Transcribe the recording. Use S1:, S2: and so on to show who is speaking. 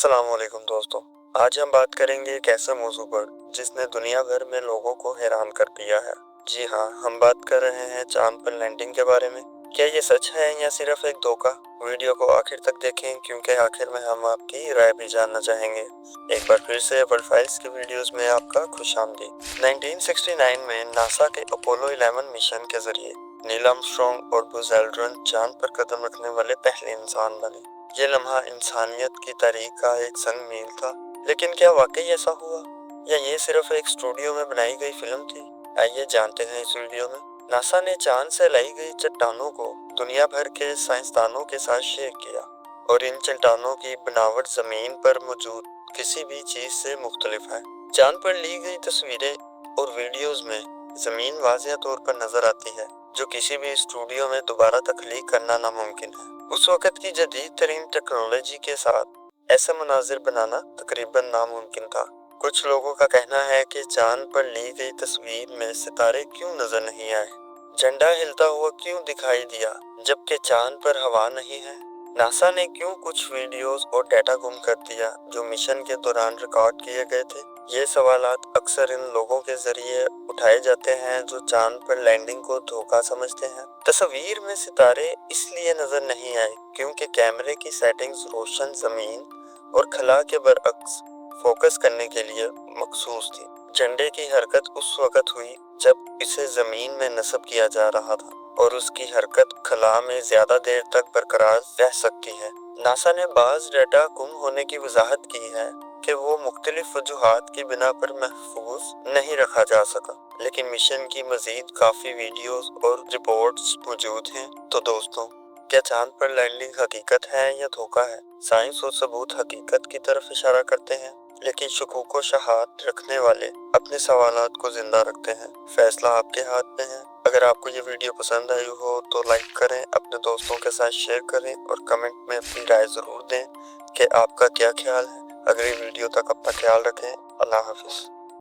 S1: अस्सलाम वालेकुम दोस्तों। आज हम बात करेंगे एक ऐसे मौजू पर जिसने दुनिया भर में लोगों को हैरान कर दिया है। जी हाँ, हम बात कर रहे हैं चांद पर लैंडिंग के बारे में। क्या ये सच है या सिर्फ एक धोखा? वीडियो को आखिर तक देखें क्योंकि आखिर में हम आपकी राय भी जानना चाहेंगे। एक बार फिर से वर्ल्ड फाइल्स की वीडियोस में आपका खुशामदीद। 1969 में नासा के अपोलो 11 मिशन के जरिए नील आर्मस्ट्रांग और बज़ एल्ड्रिन चांद पर कदम रखने वाले पहले इंसान बने। ये लम्हा इंसानियत की तारीख का एक संग मील था, लेकिन क्या वाकई ऐसा हुआ या ये सिर्फ एक स्टूडियो में बनाई गई फिल्म थी? आइए जानते हैं इस वीडियो में। नासा ने चांद से लाई गई चट्टानों को दुनिया भर के साइंसदानों के साथ शेयर किया और इन चट्टानों की बनावट जमीन पर मौजूद किसी भी चीज से मुख्तलिफ है। चांद पर ली गई तस्वीरें और वीडियोस में जमीन वाज़िह तौर पर नजर आती है, जो किसी भी स्टूडियो में दोबारा तख्लीक करना नामुमकिन है। उस वक़्त की जदीद तरीन टेक्नोलॉजी के साथ ऐसा मनाजिर बनाना तकरीबन नामुमकिन था। कुछ लोगों का कहना है कि चांद पर ली गई तस्वीर में सितारे क्यों नजर नहीं आए, झंडा हिलता हुआ क्यों दिखाई दिया जबकि चांद पर हवा नहीं है। नासा ने क्यों कुछ वीडियोस और डेटा गुम कर दिया जो मिशन के दौरान रिकॉर्ड किए गए थे। ये सवालात अक्सर इन लोगों के जरिए उठाए जाते हैं जो चांद पर लैंडिंग को धोखा समझते हैं। तस्वीर में सितारे इसलिए नजर नहीं आए क्योंकि कैमरे की सेटिंग्स रोशन जमीन और खला के बरअक्स फोकस करने के लिए मखसूस थी। झंडे की हरकत उस वक्त हुई जब इसे जमीन में नस्ब किया जा रहा था और उसकी हरकत खला में ज्यादा देर तक बरकरार रह सकती है। नासा ने बाज डेटा गुम होने की वजाहत की है कि वो मुख्तलिफ वजूहात की बिना पर महफूज नहीं रखा जा सका, लेकिन मिशन की मजीद काफी वीडियोस और रिपोर्ट्स मौजूद हैं। तो दोस्तों, क्या चांद पर लैंडिंग हकीकत है या धोखा है? साइंस और सबूत हकीकत की तरफ इशारा करते हैं, लेकिन शकूक व शहादत रखने वाले अपने सवालात को जिंदा रखते हैं। फैसला आपके हाथ में है। अगर आपको ये वीडियो पसंद आई हो तो लाइक करें, अपने दोस्तों के साथ शेयर करें और कमेंट में अपनी राय जरूर दें कि आपका क्या ख्याल है। अगली वीडियो तक अपना ख्याल रखें। अल्लाह हाफिज।